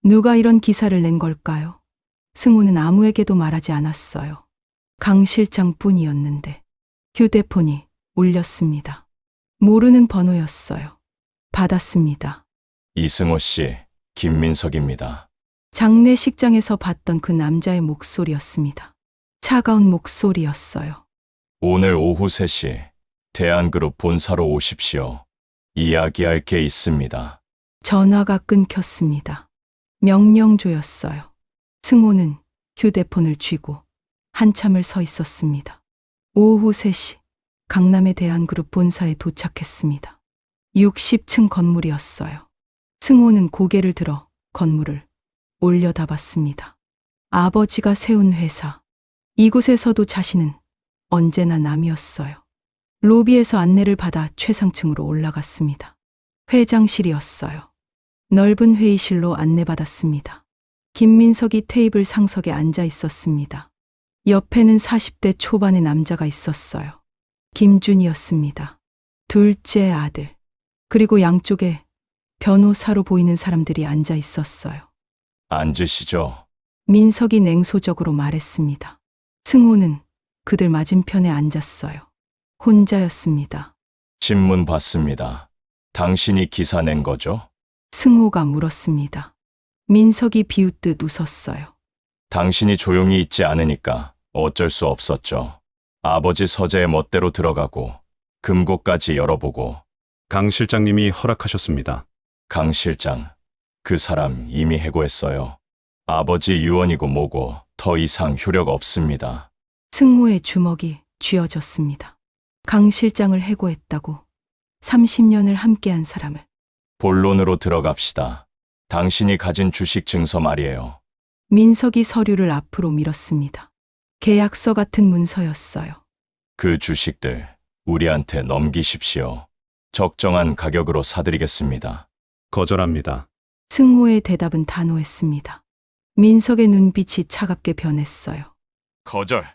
누가 이런 기사를 낸 걸까요? 승호는 아무에게도 말하지 않았어요. 강 실장 뿐이었는데 휴대폰이 울렸습니다. 모르는 번호였어요. 받았습니다. 이승호 씨, 김민석입니다. 장례식장에서 봤던 그 남자의 목소리였습니다. 차가운 목소리였어요. 오늘 오후 3시 대한그룹 본사로 오십시오. 이야기할 게 있습니다. 전화가 끊겼습니다. 명령조였어요. 승호는 휴대폰을 쥐고 한참을 서 있었습니다. 오후 3시 강남의 대한그룹 본사에 도착했습니다. 60층 건물이었어요. 승호는 고개를 들어 건물을 올려다봤습니다. 아버지가 세운 회사. 이곳에서도 자신은 언제나 남이었어요. 로비에서 안내를 받아 최상층으로 올라갔습니다. 회장실이었어요. 넓은 회의실로 안내받았습니다. 김민석이 테이블 상석에 앉아 있었습니다. 옆에는 40대 초반의 남자가 있었어요. 김준이었습니다. 둘째 아들. 그리고 양쪽에 변호사로 보이는 사람들이 앉아 있었어요. 앉으시죠. 민석이 냉소적으로 말했습니다. 승호는 그들 맞은편에 앉았어요. 혼자였습니다. 신문 봤습니다. 당신이 기사 낸 거죠? 승호가 물었습니다. 민석이 비웃듯 웃었어요. 당신이 조용히 있지 않으니까 어쩔 수 없었죠. 아버지 서재에 멋대로 들어가고 금고까지 열어보고. 강 실장님이 허락하셨습니다. 강 실장, 그 사람 이미 해고했어요. 아버지 유언이고 뭐고 더 이상 효력 없습니다. 승호의 주먹이 쥐어졌습니다. 강 실장을 해고했다고 30년을 함께한 사람을. 본론으로 들어갑시다. 당신이 가진 주식 증서 말이에요. 민석이 서류를 앞으로 밀었습니다. 계약서 같은 문서였어요. 그 주식들 우리한테 넘기십시오. 적정한 가격으로 사드리겠습니다. 거절합니다. 승호의 대답은 단호했습니다. 민석의 눈빛이 차갑게 변했어요. 거절.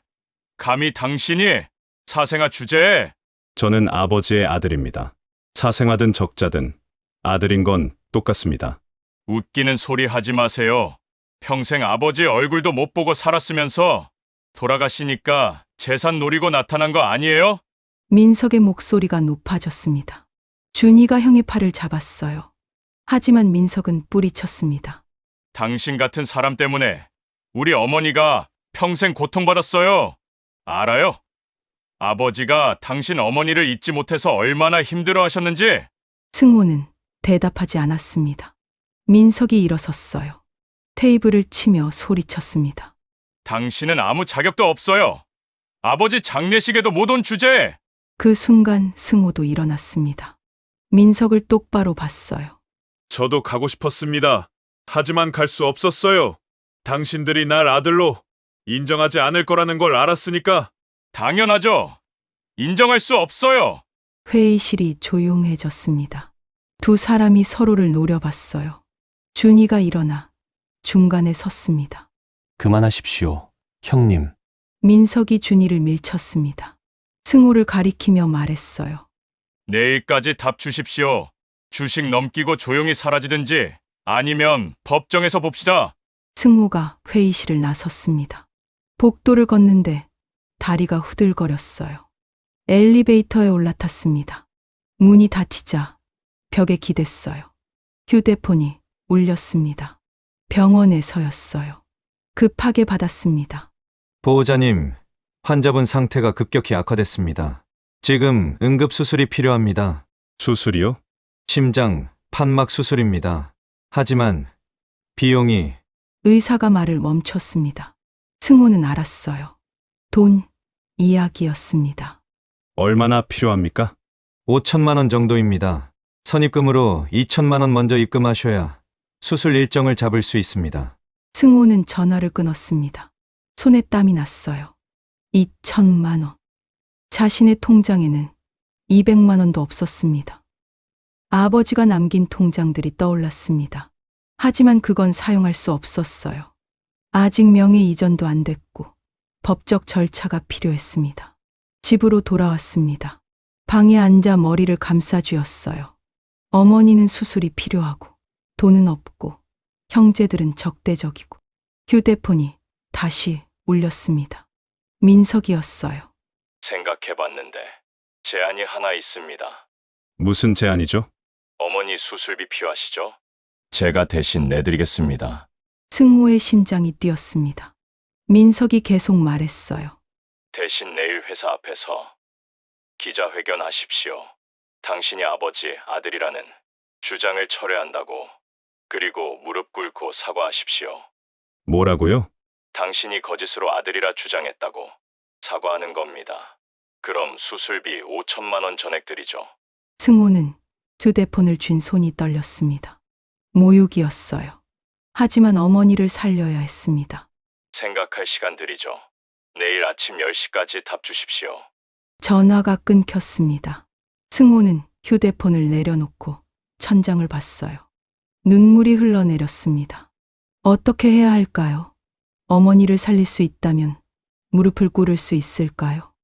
감히 당신이 사생아 주제에. 저는 아버지의 아들입니다. 사생아든 적자든 아들인 건 똑같습니다. 웃기는 소리 하지 마세요. 평생 아버지 얼굴도 못 보고 살았으면서 돌아가시니까 재산 노리고 나타난 거 아니에요? 민석의 목소리가 높아졌습니다. 준이가 형의 팔을 잡았어요. 하지만 민석은 뿌리쳤습니다. 당신 같은 사람 때문에 우리 어머니가 평생 고통받았어요. 알아요? 아버지가 당신 어머니를 잊지 못해서 얼마나 힘들어 하셨는지. 승호는 대답하지 않았습니다. 민석이 일어섰어요. 테이블을 치며 소리쳤습니다. 당신은 아무 자격도 없어요. 아버지 장례식에도 못 온 주제에. 그 순간 승호도 일어났습니다. 민석을 똑바로 봤어요. 저도 가고 싶었습니다. 하지만 갈 수 없었어요. 당신들이 날 아들로 인정하지 않을 거라는 걸 알았으니까. 당연하죠. 인정할 수 없어요. 회의실이 조용해졌습니다. 두 사람이 서로를 노려봤어요. 준이가 일어나 중간에 섰습니다. 그만하십시오, 형님. 민석이 준이를 밀쳤습니다. 승호를 가리키며 말했어요. 내일까지 답 주십시오. 주식 넘기고 조용히 사라지든지 아니면 법정에서 봅시다. 승호가 회의실을 나섰습니다. 복도를 걷는데 다리가 후들거렸어요. 엘리베이터에 올라탔습니다. 문이 닫히자 벽에 기댔어요. 휴대폰이 울렸습니다. 병원에서였어요. 급하게 받았습니다. 보호자님, 환자분 상태가 급격히 악화됐습니다. 지금 응급수술이 필요합니다. 수술이요? 심장, 판막 수술입니다. 하지만 비용이 의사가 말을 멈췄습니다. 승호는 알았어요. 돈 이야기였습니다. 얼마나 필요합니까? 5천만 원 정도입니다. 선입금으로 2천만 원 먼저 입금하셔야 수술 일정을 잡을 수 있습니다. 승호는 전화를 끊었습니다. 손에 땀이 났어요. 2천만 원. 자신의 통장에는 200만 원도 없었습니다. 아버지가 남긴 통장들이 떠올랐습니다. 하지만 그건 사용할 수 없었어요. 아직 명의 이전도 안 됐고 법적 절차가 필요했습니다. 집으로 돌아왔습니다. 방에 앉아 머리를 감싸 쥐었어요. 어머니는 수술이 필요하고 돈은 없고 형제들은 적대적이고 휴대폰이 다시 울렸습니다. 민석이었어요. 생각해봤는데 제안이 하나 있습니다. 무슨 제안이죠? 어머니 수술비 필요하시죠? 제가 대신 내드리겠습니다. 승호의 심장이 뛰었습니다. 민석이 계속 말했어요. 대신 내일 회사 앞에서 기자회견 하십시오. 당신이 아버지 아들이라는 주장을 철회한다고. 그리고 무릎 꿇고 사과하십시오. 뭐라고요? 당신이 거짓으로 아들이라 주장했다고 사과하는 겁니다. 그럼 수술비 5천만 원 전액 드리죠. 승호는 휴대폰을 쥔 손이 떨렸습니다. 모욕이었어요. 하지만 어머니를 살려야 했습니다. 생각할 시간 드리죠. 내일 아침 10시까지 답 주십시오. 전화가 끊겼습니다. 승호는 휴대폰을 내려놓고 천장을 봤어요. 눈물이 흘러내렸습니다. 어떻게 해야 할까요? 어머니를 살릴 수 있다면 무릎을 꿇을 수 있을까요?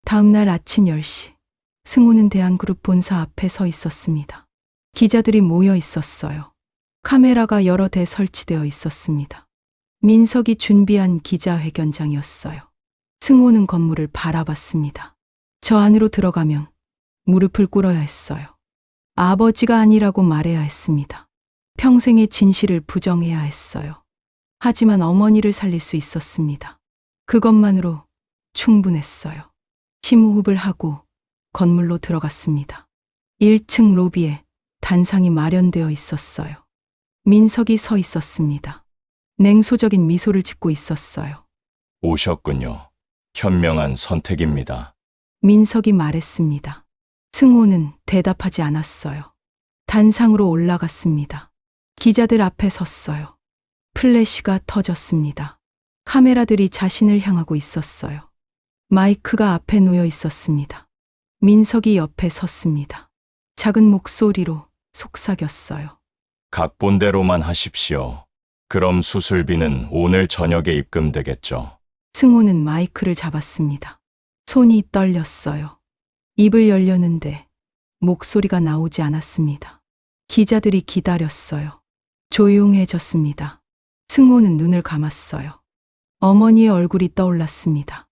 다음 날 아침 10시, 승호는 대한그룹 본사 앞에 서 있었습니다. 기자들이 모여 있었어요. 카메라가 여러 대 설치되어 있었습니다. 민석이 준비한 기자회견장이었어요. 승호는 건물을 바라봤습니다. 저 안으로 들어가면 무릎을 꿇어야 했어요. 아버지가 아니라고 말해야 했습니다. 평생의 진실을 부정해야 했어요. 하지만 어머니를 살릴 수 있었습니다. 그것만으로 충분했어요. 심호흡을 하고 건물로 들어갔습니다. 1층 로비에 단상이 마련되어 있었어요. 민석이 서 있었습니다. 냉소적인 미소를 짓고 있었어요. 오셨군요. 현명한 선택입니다. 민석이 말했습니다. 승호는 대답하지 않았어요. 단상으로 올라갔습니다. 기자들 앞에 섰어요. 플래시가 터졌습니다. 카메라들이 자신을 향하고 있었어요. 마이크가 앞에 놓여 있었습니다. 민석이 옆에 섰습니다. 작은 목소리로 속삭였어요. 각본대로만 하십시오. 그럼 수술비는 오늘 저녁에 입금되겠죠. 승호는 마이크를 잡았습니다. 손이 떨렸어요. 입을 열려는데 목소리가 나오지 않았습니다. 기자들이 기다렸어요. 조용해졌습니다. 승호는 눈을 감았어요. 어머니의 얼굴이 떠올랐습니다.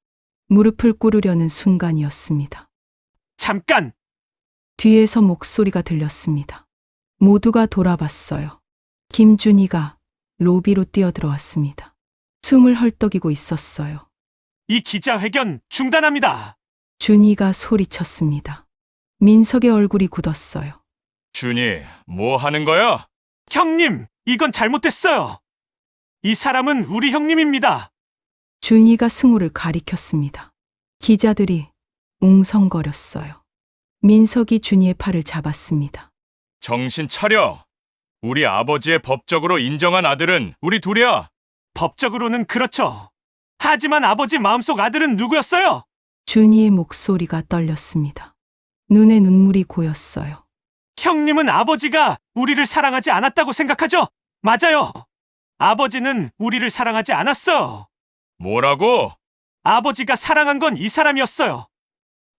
무릎을 꿇으려는 순간이었습니다. 잠깐! 뒤에서 목소리가 들렸습니다. 모두가 돌아봤어요. 김준희가 로비로 뛰어들어왔습니다. 숨을 헐떡이고 있었어요. 이 기자회견 중단합니다. 준희가 소리쳤습니다. 민석의 얼굴이 굳었어요. 준이, 뭐 하는 거야? 형님, 이건 잘못됐어요. 이 사람은 우리 형님입니다. 준희가 승호를 가리켰습니다. 기자들이 웅성거렸어요. 민석이 준희의 팔을 잡았습니다. 정신 차려. 우리 아버지의 법적으로 인정한 아들은 우리 둘이야. 법적으로는 그렇죠. 하지만 아버지 마음속 아들은 누구였어요? 준희의 목소리가 떨렸습니다. 눈에 눈물이 고였어요. 형님은 아버지가 우리를 사랑하지 않았다고 생각하죠? 맞아요. 아버지는 우리를 사랑하지 않았어요. 뭐라고? 아버지가 사랑한 건 이 사람이었어요.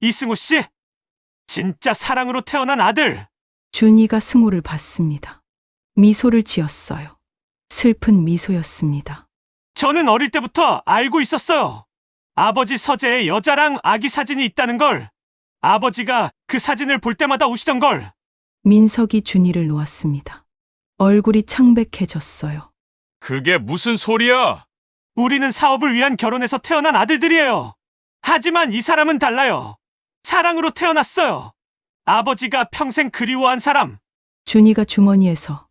이승호 씨, 진짜 사랑으로 태어난 아들. 준희가 승호를 봤습니다. 미소를 지었어요. 슬픈 미소였습니다. 저는 어릴 때부터 알고 있었어요. 아버지 서재에 여자랑 아기 사진이 있다는 걸. 아버지가 그 사진을 볼 때마다 우시던 걸. 민석이 준희를 놓았습니다. 얼굴이 창백해졌어요. 그게 무슨 소리야? 우리는 사업을 위한 결혼에서 태어난 아들들이에요. 하지만 이 사람은 달라요. 사랑으로 태어났어요. 아버지가 평생 그리워한 사람. 준희가 주머니에서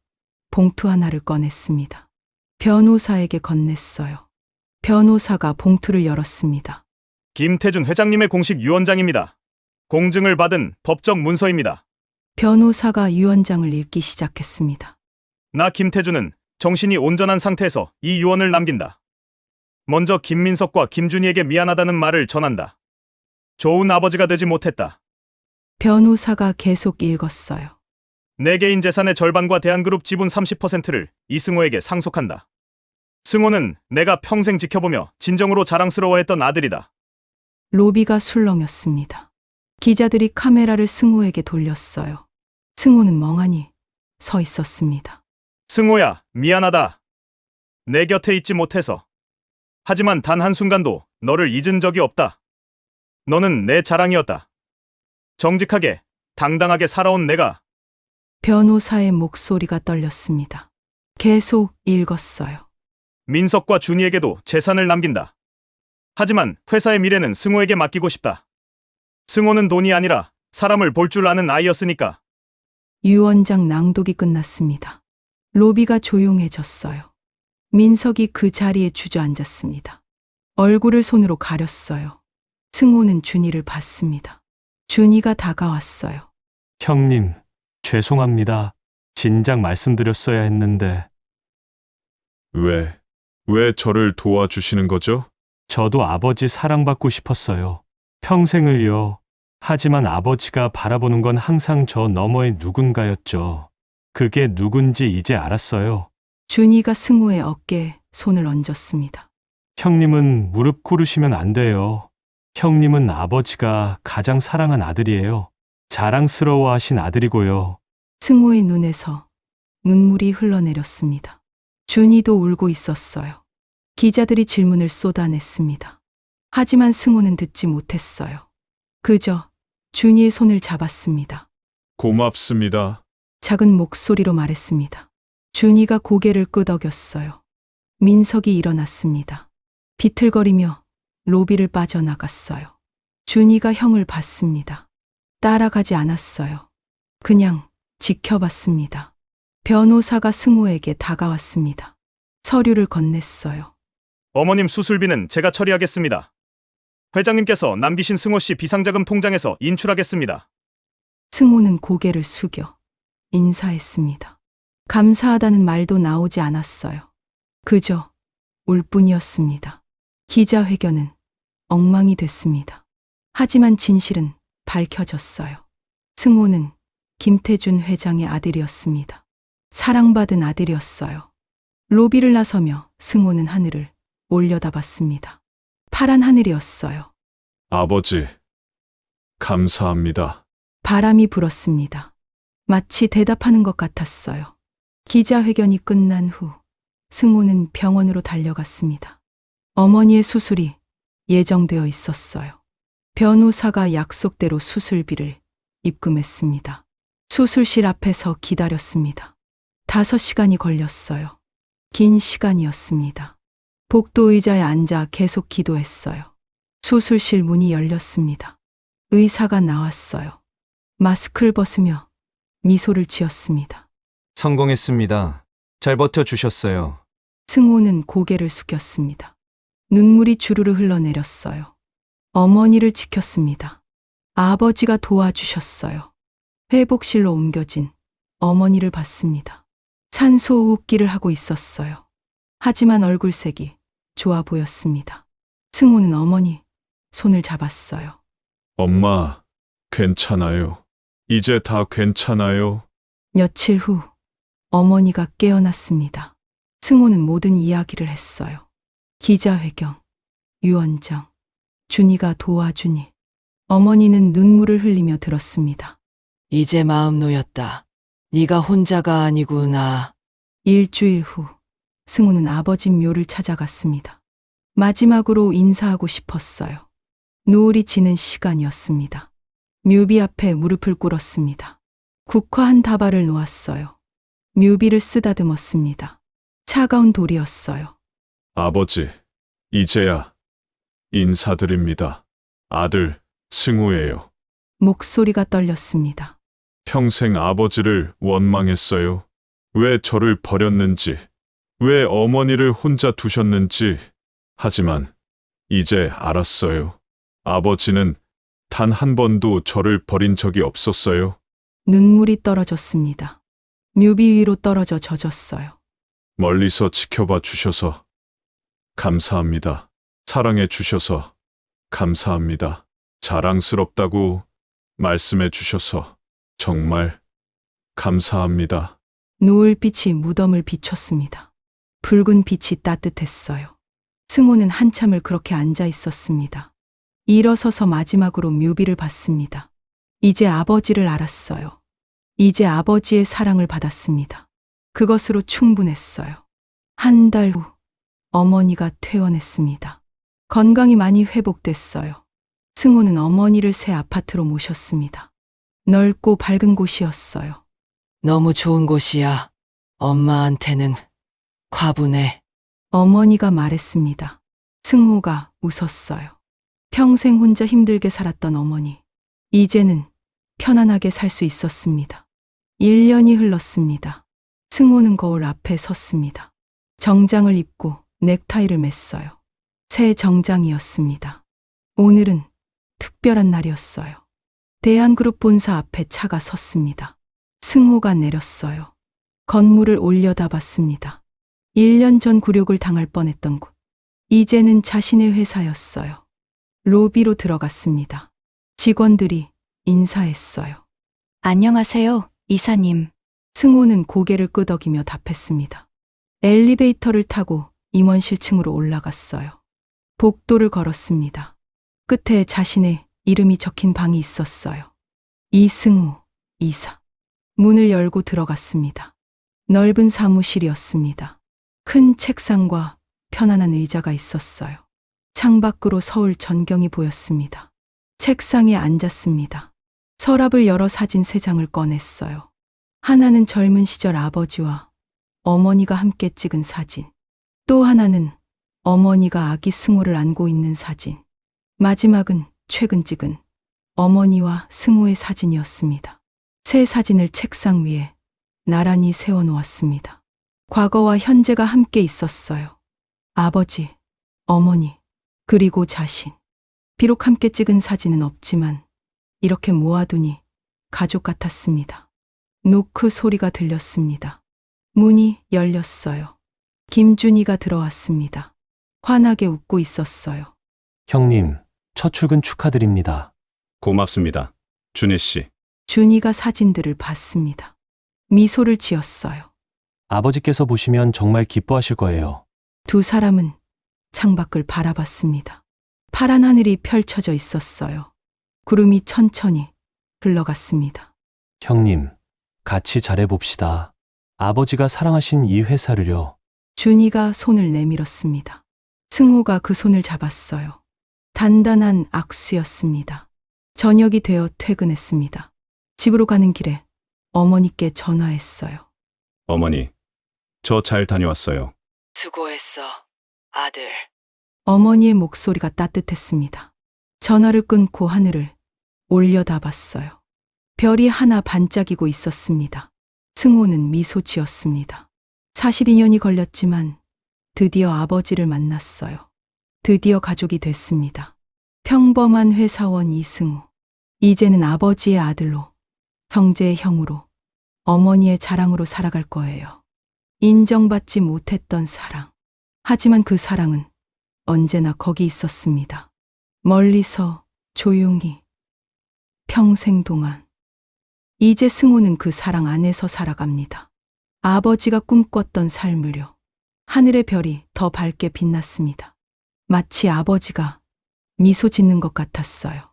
봉투 하나를 꺼냈습니다. 변호사에게 건넸어요. 변호사가 봉투를 열었습니다. 김태준 회장님의 공식 유언장입니다. 공증을 받은 법적 문서입니다. 변호사가 유언장을 읽기 시작했습니다. 나 김태준은 정신이 온전한 상태에서 이 유언을 남긴다. 먼저 김민석과 김준희에게 미안하다는 말을 전한다. 좋은 아버지가 되지 못했다. 변호사가 계속 읽었어요. 내 개인 재산의 절반과 대한그룹 지분 30%를 이승호에게 상속한다. 승호는 내가 평생 지켜보며 진정으로 자랑스러워했던 아들이다. 로비가 술렁였습니다. 기자들이 카메라를 승호에게 돌렸어요. 승호는 멍하니 서 있었습니다. 승호야, 미안하다. 내 곁에 있지 못해서. 하지만 단 한순간도 너를 잊은 적이 없다. 너는 내 자랑이었다. 정직하게, 당당하게 살아온 내가. 변호사의 목소리가 떨렸습니다. 계속 읽었어요. 민석과 준이에게도 재산을 남긴다. 하지만 회사의 미래는 승호에게 맡기고 싶다. 승호는 돈이 아니라 사람을 볼 줄 아는 아이였으니까. 유 원장 낭독이 끝났습니다. 로비가 조용해졌어요. 민석이 그 자리에 주저앉았습니다. 얼굴을 손으로 가렸어요. 승호는 준이를 봤습니다. 준이가 다가왔어요. 형님, 죄송합니다. 진작 말씀드렸어야 했는데. 왜 저를 도와주시는 거죠? 저도 아버지 사랑받고 싶었어요. 평생을요. 하지만 아버지가 바라보는 건 항상 저 너머의 누군가였죠. 그게 누군지 이제 알았어요. 준이가 승호의 어깨에 손을 얹었습니다. 형님은 무릎 꿇으시면 안 돼요. 형님은 아버지가 가장 사랑한 아들이에요. 자랑스러워하신 아들이고요. 승호의 눈에서 눈물이 흘러내렸습니다. 준이도 울고 있었어요. 기자들이 질문을 쏟아냈습니다. 하지만 승호는 듣지 못했어요. 그저 준이의 손을 잡았습니다. 고맙습니다. 작은 목소리로 말했습니다. 준이가 고개를 끄덕였어요. 민석이 일어났습니다. 비틀거리며 로비를 빠져나갔어요. 준이가 형을 봤습니다. 따라가지 않았어요. 그냥 지켜봤습니다. 변호사가 승호에게 다가왔습니다. 서류를 건넸어요. 어머님 수술비는 제가 처리하겠습니다. 회장님께서 남기신 승호 씨 비상자금 통장에서 인출하겠습니다. 승호는 고개를 숙여 인사했습니다. 감사하다는 말도 나오지 않았어요. 그저 울 뿐이었습니다. 기자회견은 엉망이 됐습니다. 하지만 진실은 밝혀졌어요. 승호는 김태준 회장의 아들이었습니다. 사랑받은 아들이었어요. 로비를 나서며 승호는 하늘을 올려다봤습니다. 파란 하늘이었어요. 아버지, 감사합니다. 바람이 불었습니다. 마치 대답하는 것 같았어요. 기자회견이 끝난 후 승호는 병원으로 달려갔습니다. 어머니의 수술이 예정되어 있었어요. 변호사가 약속대로 수술비를 입금했습니다. 수술실 앞에서 기다렸습니다. 5시간이 걸렸어요. 긴 시간이었습니다. 복도 의자에 앉아 계속 기도했어요. 수술실 문이 열렸습니다. 의사가 나왔어요. 마스크를 벗으며 미소를 지었습니다. 성공했습니다. 잘 버텨주셨어요. 승호는 고개를 숙였습니다. 눈물이 주르르 흘러내렸어요. 어머니를 지켰습니다. 아버지가 도와주셨어요. 회복실로 옮겨진 어머니를 봤습니다. 산소호흡기를 하고 있었어요. 하지만 얼굴색이 좋아 보였습니다. 승호는 어머니 손을 잡았어요. 엄마, 괜찮아요. 이제 다 괜찮아요. 며칠 후 어머니가 깨어났습니다. 승호는 모든 이야기를 했어요. 기자회견, 유 원장, 준이가 도와주니. 어머니는 눈물을 흘리며 들었습니다. 이제 마음 놓였다. 네가 혼자가 아니구나. 일주일 후 승우는 아버지 묘를 찾아갔습니다. 마지막으로 인사하고 싶었어요. 노을이 지는 시간이었습니다. 묘비 앞에 무릎을 꿇었습니다. 국화 한 다발을 놓았어요. 묘비를 쓰다듬었습니다. 차가운 돌이었어요. 아버지, 이제야 인사드립니다. 아들, 승우예요. 목소리가 떨렸습니다. 평생 아버지를 원망했어요. 왜 저를 버렸는지, 왜 어머니를 혼자 두셨는지. 하지만 이제 알았어요. 아버지는 단 한 번도 저를 버린 적이 없었어요. 눈물이 떨어졌습니다. 묘비 위로 떨어져 젖었어요. 멀리서 지켜봐 주셔서 감사합니다. 사랑해 주셔서 감사합니다. 자랑스럽다고 말씀해 주셔서 정말 감사합니다. 노을빛이 무덤을 비췄습니다. 붉은 빛이 따뜻했어요. 승호는 한참을 그렇게 앉아 있었습니다. 일어서서 마지막으로 묘비를 봤습니다. 이제 아버지를 알았어요. 이제 아버지의 사랑을 받았습니다. 그것으로 충분했어요. 한 달 후 어머니가 퇴원했습니다. 건강이 많이 회복됐어요. 승호는 어머니를 새 아파트로 모셨습니다. 넓고 밝은 곳이었어요. 너무 좋은 곳이야. 엄마한테는 과분해. 어머니가 말했습니다. 승호가 웃었어요. 평생 혼자 힘들게 살았던 어머니. 이제는 편안하게 살 수 있었습니다. 1년이 흘렀습니다. 승호는 거울 앞에 섰습니다. 정장을 입고 넥타이를 맸어요. 새 정장이었습니다. 오늘은 특별한 날이었어요. 대한그룹 본사 앞에 차가 섰습니다. 승호가 내렸어요. 건물을 올려다봤습니다. 1년 전 굴욕을 당할 뻔했던 곳. 이제는 자신의 회사였어요. 로비로 들어갔습니다. 직원들이 인사했어요. 안녕하세요, 이사님. 승호는 고개를 끄덕이며 답했습니다. 엘리베이터를 타고 임원실층으로 올라갔어요. 복도를 걸었습니다. 끝에 자신의 이름이 적힌 방이 있었어요. 이승호 이사. 문을 열고 들어갔습니다. 넓은 사무실이었습니다. 큰 책상과 편안한 의자가 있었어요. 창밖으로 서울 전경이 보였습니다. 책상에 앉았습니다. 서랍을 열어 사진 3장을 꺼냈어요. 하나는 젊은 시절 아버지와 어머니가 함께 찍은 사진. 또 하나는 어머니가 아기 승호를 안고 있는 사진. 마지막은 최근 찍은 어머니와 승호의 사진이었습니다. 새 사진을 책상 위에 나란히 세워놓았습니다. 과거와 현재가 함께 있었어요. 아버지, 어머니, 그리고 자신. 비록 함께 찍은 사진은 없지만 이렇게 모아두니 가족 같았습니다. 노크 소리가 들렸습니다. 문이 열렸어요. 김준희가 들어왔습니다. 환하게 웃고 있었어요. 형님, 첫 출근 축하드립니다. 고맙습니다. 준희 씨. 준희가 사진들을 봤습니다. 미소를 지었어요. 아버지께서 보시면 정말 기뻐하실 거예요. 두 사람은 창밖을 바라봤습니다. 파란 하늘이 펼쳐져 있었어요. 구름이 천천히 흘러갔습니다. 형님, 같이 잘해봅시다. 아버지가 사랑하신 이 회사를요. 준희가 손을 내밀었습니다. 승호가 그 손을 잡았어요. 단단한 악수였습니다. 저녁이 되어 퇴근했습니다. 집으로 가는 길에 어머니께 전화했어요. 어머니, 저 잘 다녀왔어요. 수고했어, 아들. 어머니의 목소리가 따뜻했습니다. 전화를 끊고 하늘을 올려다봤어요. 별이 하나 반짝이고 있었습니다. 승호는 미소 지었습니다. 42년이 걸렸지만 드디어 아버지를 만났어요. 드디어 가족이 됐습니다. 평범한 회사원 이승호. 이제는 아버지의 아들로, 형제의 형으로, 어머니의 자랑으로 살아갈 거예요. 인정받지 못했던 사랑. 하지만 그 사랑은 언제나 거기 있었습니다. 멀리서 조용히 평생 동안. 이제 승호는 그 사랑 안에서 살아갑니다. 아버지가 꿈꿨던 삶을요. 하늘의 별이 더 밝게 빛났습니다. 마치 아버지가 미소 짓는 것 같았어요.